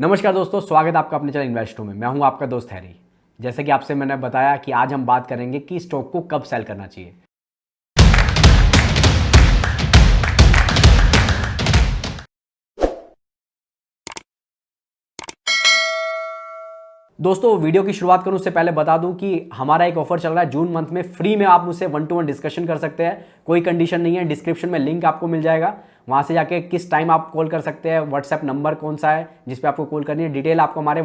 नमस्कार दोस्तों, स्वागत है आपका अपने चैनल इन्वेस्टो में। मैं हूं आपका दोस्त हैरी। जैसे कि आपसे मैंने बताया कि आज हम बात करेंगे कि स्टॉक को कब सेल करना चाहिए। दोस्तों, वीडियो की शुरुआत करूं उससे पहले बता दूं कि हमारा एक ऑफर चल रहा है जून मंथ में। फ्री में आप मुझसे 1-to-1 डिस्कशन कर सकते हैं, कोई कंडीशन नहीं है। डिस्क्रिप्शन में लिंक आपको मिल जाएगा, वहां से जाके किस टाइम आप कॉल कर सकते हैं, व्हाट्सएप नंबर कौन सा है जिस पे आपको कॉल करनी है, डिटेल आपको हमारे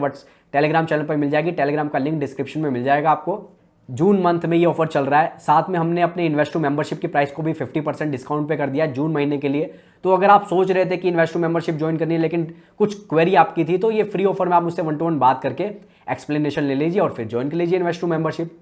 टेलीग्राम चैनल पर मिल जाएगी। टेलीग्राम का लिंक डिस्क्रिप्शन में मिल जाएगा आपको। जून मंथ में ये ऑफर चल रहा है। साथ में हमने अपने इन्वेस्टो मेंबरशिप की प्राइस को भी 50% डिस्काउंट पे कर दिया जून महीने के लिए। तो अगर आप सोच रहे थे कि इन्वेस्टो मेंबरशिप ज्वाइन करनी है लेकिन कुछ क्वेरी आपकी थी, तो ये फ्री ऑफर में आप मुझसे 1-to-1 बात करके एक्सप्लेनेशन ले लीजिए और फिर ज्वाइन कर लीजिए इन्वेस्टो मेंबरशिप।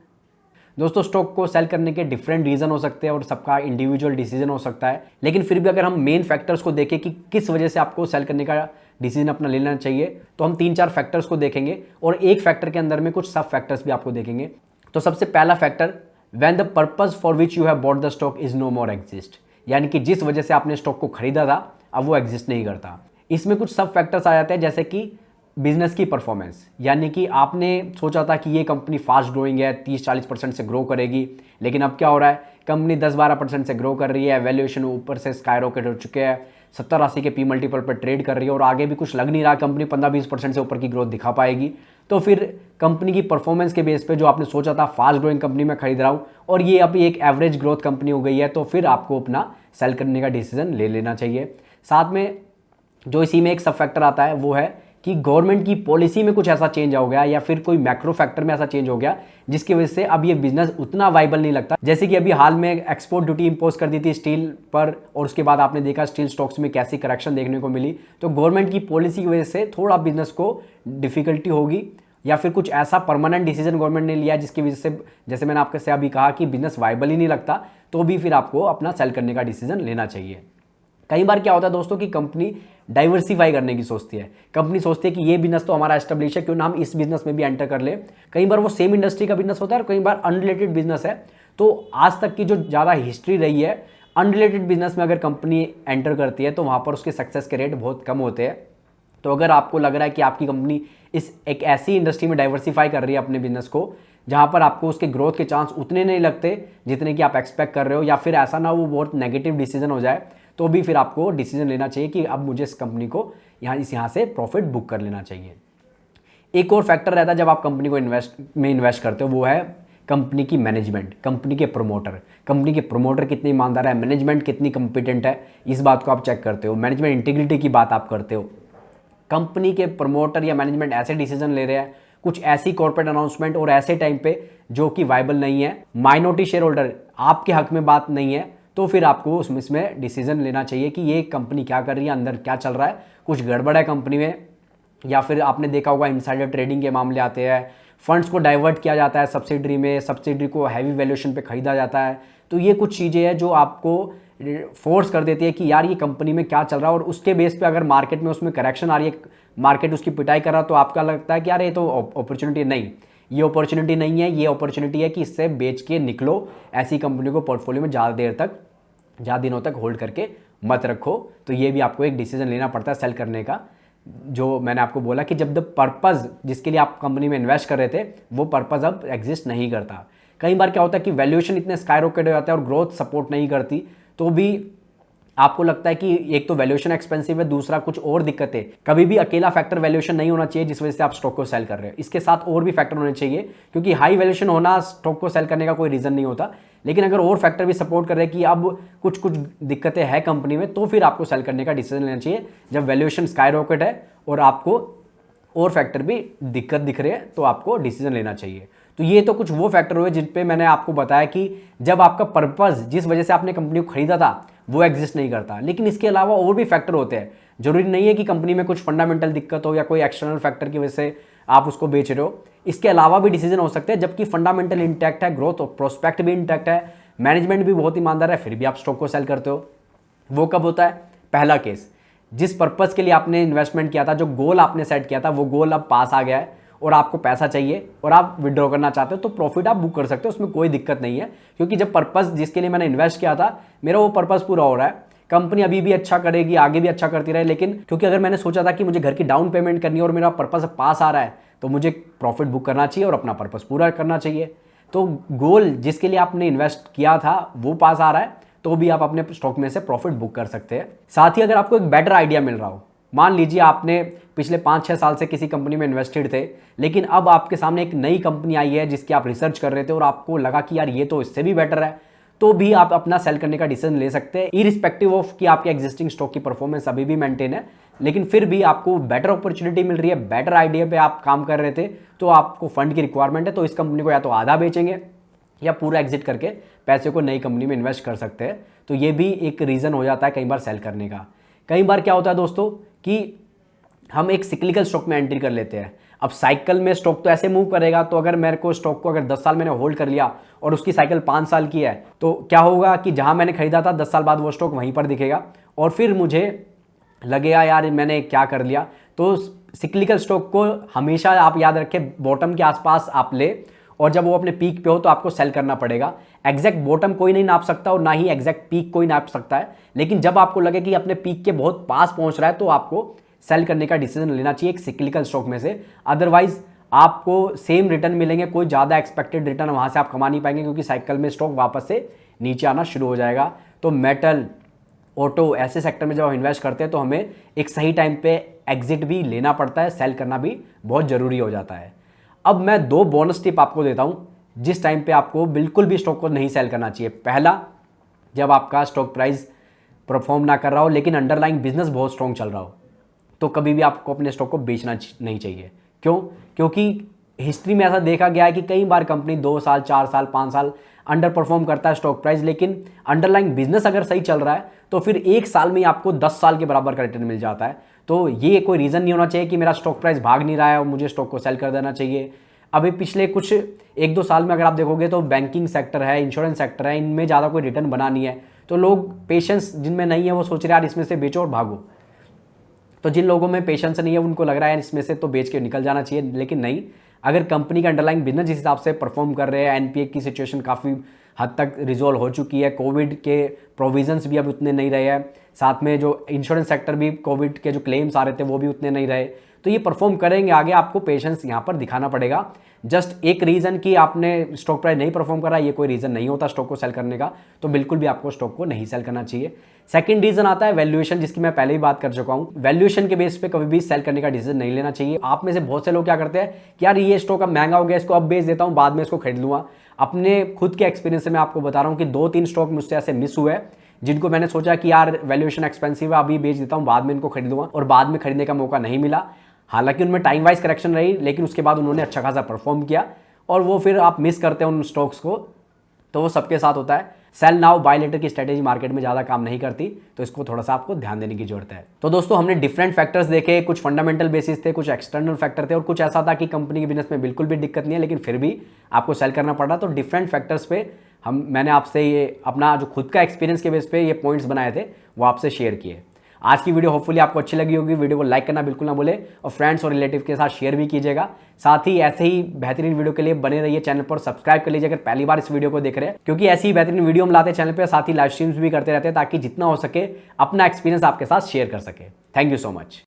दोस्तों, स्टॉक को सेल करने के डिफरेंट रीजन हो सकते हैं और सबका इंडिविजुअल डिसीजन हो सकता है, लेकिन फिर भी अगर हम मेन फैक्टर्स को देखें कि किस वजह से आपको सेल करने का डिसीजन अपना लेना चाहिए, तो हम 3-4 फैक्टर्स को देखेंगे और एक फैक्टर के अंदर में कुछ सब फैक्टर्स भी आपको देखेंगे। तो सबसे पहला factor, when the purpose for which you have bought the stock is no more exist, यानी कि जिस वजह से आपने स्टॉक को खरीदा था अब वो एग्जिस्ट नहीं करता। इसमें कुछ सब फैक्टर्स आ जाते हैं, जैसे कि बिजनेस की परफॉर्मेंस, यानी कि आपने सोचा था कि ये कंपनी फास्ट ग्रोइंग है, 30-40% से ग्रो करेगी, लेकिन अब क्या हो रहा है, कंपनी 10-12% से ग्रो कर रही है, वैल्यूएशन ऊपर से स्काई रॉकेट हो चुके हैं, 70-80 के पी मल्टीपल पर ट्रेड कर रही है और आगे भी कुछ लग नहीं रहा कंपनी 15-20% से ऊपर की ग्रोथ दिखा पाएगी। तो फिर कंपनी की परफॉर्मेंस के बेस पे जो आपने सोचा था फास्ट ग्रोइंग कंपनी में खरीद रहा हूँ और ये अभी एक एवरेज ग्रोथ कंपनी हो गई है, तो फिर आपको अपना सेल करने का डिसीजन ले लेना चाहिए। साथ में जो इसी में एक सब फैक्टर आता है वो है कि गवर्नमेंट की पॉलिसी में कुछ ऐसा चेंज हो गया या फिर कोई मैक्रो फैक्टर में ऐसा चेंज हो गया जिसकी वजह से अब ये बिजनेस उतना वाइबल नहीं लगता। जैसे कि अभी हाल में एक्सपोर्ट ड्यूटी इंपोज कर दी थी स्टील पर और उसके बाद आपने देखा स्टील स्टॉक्स में कैसी करेक्शन देखने को मिली। तो गवर्नमेंट की पॉलिसी की वजह से थोड़ा बिजनेस को डिफिकल्टी होगी या फिर कुछ ऐसा परमानेंट डिसीजन गवर्नमेंट ने लिया जिसकी वजह से, जैसे मैंने आपके से अभी कहा कि बिजनेस वाइबल ही नहीं लगता, तो भी फिर आपको अपना सेल करने का डिसीजन लेना चाहिए। कई बार क्या होता है दोस्तों कि कंपनी डाइवर्सिफाई करने की सोचती है। कंपनी सोचती है कि ये बिजनेस तो हमारा एस्टेब्लिश है, क्यों ना हम इस बिजनेस में भी एंटर कर ले। कई बार वो सेम इंडस्ट्री का बिजनेस होता है और कई बार अनरिलेटेड बिजनेस है। तो आज तक की जो ज़्यादा हिस्ट्री रही है, अनरिलेटेड बिजनेस में अगर कंपनी एंटर करती है तो वहाँ पर उसके सक्सेस के रेट बहुत कम होते हैं। तो अगर आपको लग रहा है कि आपकी कंपनी इस एक ऐसी इंडस्ट्री में डाइवर्सिफाई कर रही है अपने बिजनेस को जहाँ पर आपको उसके ग्रोथ के चांस उतने नहीं लगते जितने कि आप एक्सपेक्ट कर रहे हो, या फिर ऐसा ना वो बहुत नेगेटिव डिसीजन हो जाए, तो भी फिर आपको डिसीजन लेना चाहिए कि अब मुझे इस कंपनी को यहाँ से प्रॉफिट बुक कर लेना चाहिए। एक और फैक्टर रहता है जब आप कंपनी को इन्वेस्ट करते हो, वो है कंपनी की मैनेजमेंट, कंपनी के प्रमोटर। कंपनी के प्रमोटर कितने ईमानदार है, मैनेजमेंट कितनी कंपिटेंट है, इस बात को आप चेक करते हो। मैनेजमेंट इंटीग्रिटी की बात आप करते हो। कंपनी के प्रमोटर या मैनेजमेंट ऐसे डिसीजन ले रहे हैं, कुछ ऐसी कॉर्पोरेट अनाउंसमेंट और ऐसे टाइम पे जो कि वाइबल नहीं है, माइनॉरिटी शेयर होल्डर आपके हक में बात नहीं है, तो फिर आपको उसमें डिसीजन लेना चाहिए कि ये कंपनी क्या कर रही है, अंदर क्या चल रहा है, कुछ गड़बड़ है कंपनी में। या फिर आपने देखा होगा इनसाइडर ट्रेडिंग के मामले आते हैं, फंड्स को डाइवर्ट किया जाता है सब्सिडरी में, सब्सिडरी को हैवी वैल्यूएशन पे खरीदा जाता है। तो ये कुछ चीज़ें हैं जो आपको फोर्स कर देती है कि यार ये कंपनी में क्या चल रहा है, और उसके बेस पे अगर मार्केट में उसमें करेक्शन आ रही है, मार्केट उसकी पिटाई कर रहा है, तो आपका लगता है कि यार ये तो अपॉर्चुनिटी नहीं, ये अपॉर्चुनिटी नहीं है, ये अपॉर्चुनिटी है कि इससे बेच के निकलो, ऐसी कंपनी को पोर्टफोलियो में ज़्यादा दिनों तक होल्ड करके मत रखो। तो ये भी आपको एक डिसीजन लेना पड़ता है सेल करने का। जो मैंने आपको बोला कि जब द पर्पज़ जिसके लिए आप कंपनी में इन्वेस्ट कर रहे थे वो पर्पज़ अब एग्जिस्ट नहीं करता। कई बार क्या होता है कि वैल्यूएशन इतने स्काई रॉकेट हो जाता है और ग्रोथ सपोर्ट नहीं करती, तो भी आपको लगता है कि एक तो वैल्यूएशन एक्सपेंसिव है, दूसरा कुछ और दिक्कतें। कभी भी अकेला फैक्टर वैल्यूएशन नहीं होना चाहिए जिस वजह से आप स्टॉक को सेल कर रहे हो, इसके साथ और भी फैक्टर होने चाहिए, क्योंकि हाई वैल्यूएशन होना स्टॉक को सेल करने का कोई रीज़न नहीं होता। लेकिन अगर और फैक्टर भी सपोर्ट कर रहे हैं कि अब कुछ दिक्कतें हैं कंपनी में, तो फिर आपको सेल करने का डिसीजन लेना चाहिए। जब वैल्यूएशन स्काई रॉकेट है और आपको और फैक्टर भी दिक्कत दिख रहे हैं, तो आपको डिसीजन लेना चाहिए। तो ये तो कुछ वो फैक्टर हुए जिन पे मैंने आपको बताया कि जब आपका पर्पस जिस वजह से आपने कंपनी को खरीदा था वो एग्जिस्ट नहीं करता। लेकिन इसके अलावा और भी फैक्टर होते हैं। जरूरी नहीं है कि कंपनी में कुछ फंडामेंटल दिक्कत हो या कोई एक्सटर्नल फैक्टर की वजह से आप उसको बेच रहे हो। इसके अलावा भी डिसीजन हो सकते हैं जबकि फंडामेंटल इंटैक्ट है, ग्रोथ और प्रोस्पेक्ट भी इंटैक्ट है, मैनेजमेंट भी बहुत ईमानदार है, फिर भी आप स्टॉक को सेल करते हो। वो कब होता है? पहला केस, जिस पर्पस के लिए आपने इन्वेस्टमेंट किया था, जो गोल आपने सेट किया था, वो गोल अब पास आ गया है और आपको पैसा चाहिए और आप विड्रॉ करना चाहते हो, तो प्रॉफिट आप बुक कर सकते हो, उसमें कोई दिक्कत नहीं है। क्योंकि जब पर्पस जिसके लिए मैंने इन्वेस्ट किया था, मेरा वो पर्पस पूरा हो रहा है, कंपनी अभी भी अच्छा करेगी, आगे भी अच्छा करती रहे, लेकिन क्योंकि अगर मैंने सोचा था कि मुझे घर की डाउन पेमेंट करनी है और मेरा पर्पस पास आ रहा है, तो मुझे प्रॉफिट बुक करना चाहिए और अपना पर्पस पूरा करना चाहिए। तो गोल जिसके लिए आपने इन्वेस्ट किया था वो पास आ रहा है, तो भी आप अपने स्टॉक में से प्रॉफिट बुक कर सकते हैं। साथ ही अगर आपको एक बेटर आइडिया मिल रहा हो, मान लीजिए आपने पिछले 5-6 साल से किसी कंपनी में इन्वेस्टेड थे, लेकिन अब आपके सामने एक नई कंपनी आई है जिसकी आप रिसर्च कर रहे थे और आपको लगा कि यार ये तो इससे भी बेटर है, तो भी आप अपना सेल करने का डिसीजन ले सकते हैं, इरिस्पेक्टिव ऑफ कि आपके एग्जिस्टिंग स्टॉक की परफॉर्मेंस अभी भी मेंटेन है, लेकिन फिर भी आपको बेटर अपॉर्चुनिटी मिल रही है, बेटर आइडिया पे आप काम कर रहे थे, तो आपको फंड की रिक्वायरमेंट है, तो इस कंपनी को या तो आधा बेचेंगे या पूरा एग्जिट करके पैसे को नई कंपनी में इन्वेस्ट कर सकते हैं। तो ये भी एक रीज़न हो जाता है कई बार सेल करने का। कई बार क्या होता है दोस्तों कि हम एक सिक्लिकल स्टॉक में एंट्री कर लेते हैं। अब साइकिल में स्टॉक तो ऐसे मूव करेगा, तो अगर मेरे को स्टॉक को अगर 10 साल मैंने होल्ड कर लिया और उसकी साइकिल 5 साल की है, तो क्या होगा कि जहां मैंने खरीदा था 10 साल बाद वो स्टॉक वहीं पर दिखेगा और फिर मुझे लगेगा यार मैंने क्या कर लिया। तो सिक्लिकल स्टॉक को हमेशा आप याद रखें बॉटम के आसपास आप ले, और जब वो अपने पीक पे हो तो आपको सेल करना पड़ेगा। एग्जैक्ट बॉटम कोई नहीं नाप सकता और ना ही एग्जैक्ट पीक कोई नाप सकता है, लेकिन जब आपको लगे कि अपने पीक के बहुत पास पहुंच रहा है तो आपको सेल करने का डिसीजन लेना चाहिए एक सिक्लिकल स्टॉक में से। अदरवाइज आपको सेम रिटर्न मिलेंगे, कोई ज़्यादा एक्सपेक्टेड रिटर्न वहाँ से आप कमा नहीं पाएंगे, क्योंकि साइकिल में स्टॉक वापस से नीचे आना शुरू हो जाएगा। तो मेटल, ऑटो, ऐसे सेक्टर में जब हम इन्वेस्ट करते हैं तो हमें एक सही टाइम पे एग्जिट भी लेना पड़ता है, सेल करना भी बहुत ज़रूरी हो जाता है। अब मैं 2 बोनस टिप आपको देता हूँ जिस टाइम पे आपको बिल्कुल भी स्टॉक को नहीं सेल करना चाहिए। पहला, जब आपका स्टॉक प्राइस परफॉर्म ना कर रहा हो लेकिन अंडरलाइंग बिजनेस बहुत स्ट्रॉन्ग चल रहा हो, तो कभी भी आपको अपने स्टॉक को बेचना नहीं चाहिए। क्यों? क्योंकि हिस्ट्री में ऐसा देखा गया है कि कई बार कंपनी 2 साल, 4 साल, 5 साल अंडर परफॉर्म करता है स्टॉक प्राइस, लेकिन अंडरलाइंग बिजनेस अगर सही चल रहा है तो फिर 1 साल में आपको 10 साल के बराबर का रिटर्न मिल जाता है। तो ये कोई रीज़न नहीं होना चाहिए कि मेरा स्टॉक प्राइस भाग नहीं रहा है और मुझे स्टॉक को सेल कर देना चाहिए। अभी पिछले कुछ 1-2 साल में अगर आप देखोगे तो बैंकिंग सेक्टर है, इंश्योरेंस सेक्टर है, इनमें ज़्यादा कोई रिटर्न बना नहीं है, तो लोग पेशेंस जिनमें नहीं है वो सोच रहे हैं यार इसमें से बेचो और भागो। तो जिन लोगों में पेशेंस नहीं है उनको लग रहा है इसमें से तो बेच के निकल जाना चाहिए, लेकिन नहीं। अगर कंपनी का अंडरलाइंग बिजनेस जिस हिसाब से परफॉर्म कर रहे हैं, एनपीए की सिचुएशन काफ़ी हद तक रिजोल्व हो चुकी है, कोविड के प्रोविजंस भी अब उतने नहीं रहे हैं, साथ में जो इंश्योरेंस सेक्टर भी कोविड के जो क्लेम्स आ रहे थे वो भी उतने नहीं रहे, तो ये परफॉर्म करेंगे आगे। आपको पेशेंस यहाँ पर दिखाना पड़ेगा। जस्ट एक रीज़न कि आपने स्टॉक प्राइस नहीं परफॉर्म करा, ये कोई रीज़न नहीं होता स्टॉक को सेल करने का, तो बिल्कुल भी आपको स्टॉक को नहीं सेल करना चाहिए। सेकंड रीज़न आता है वैल्यूएशन, जिसकी मैं पहले ही बात कर चुका हूँ। वैल्यूएशन के बेस पे कभी भी सेल करने का डिसीजन नहीं लेना चाहिए। आप में से बहुत से लोग क्या करते हैं कि यार ये स्टॉक अब महंगा हो गया, इसको अब बेच देता हूँ, बाद में इसको खरीद लूँगा। अपने खुद के एक्सपीरियंस से मैं आपको बता रहा हूँ कि 2-3 स्टॉक मुझसे ऐसे मिस हुए जिनको मैंने सोचा कि यार वैल्यूएशन एक्सपेंसिव है, अभी बेच देता हूँ, बाद में इनको खरीद लूँगा, और बाद में खरीदने का मौका नहीं मिला। हालांकि उनमें टाइम वाइज करेक्शन रही, लेकिन उसके बाद उन्होंने अच्छा खासा परफॉर्म किया, और वो फिर आप मिस करते हैं उन स्टॉक्स को, तो वो सबके साथ होता है। सेल नाउ बाय लेटर की स्ट्रेटेजी मार्केट में ज़्यादा काम नहीं करती, तो इसको थोड़ा सा आपको ध्यान देने की जरूरत है। तो दोस्तों हमने डिफरेंट फैक्टर्स देखे, कुछ फंडामेंटल बेसिस थे, कुछ एक्सटर्नल फैक्टर थे, और कुछ ऐसा था कि कंपनी के बिजनेस में बिल्कुल भी दिक्कत नहीं है लेकिन फिर भी आपको सेल करना पड़ रहा। तो डिफरेंट फैक्टर्स पे मैंने आपसे ये अपना जो खुद का एक्सपीरियंस के बेस पे ये पॉइंट्स बनाए थे वो आपसे शेयर किए। आज की वीडियो होपफुली आपको अच्छी लगी होगी। वीडियो को लाइक करना बिल्कुल ना भूले और फ्रेंड्स और रिलेटिव के साथ शेयर भी कीजिएगा। साथ ही ऐसे ही बेहतरीन वीडियो के लिए बने रहिए, चैनल पर सब्सक्राइब कर लीजिए अगर पहली बार इस वीडियो को देख रहे हैं, क्योंकि ऐसी ही बेहतरीन वीडियो हम लाते हैं चैनल पर, साथ ही लाइव स्ट्रीम्स भी करते रहते हैं ताकि जितना हो सके अपना एक्सपीरियंस आपके साथ शेयर कर सके। Thank you so much.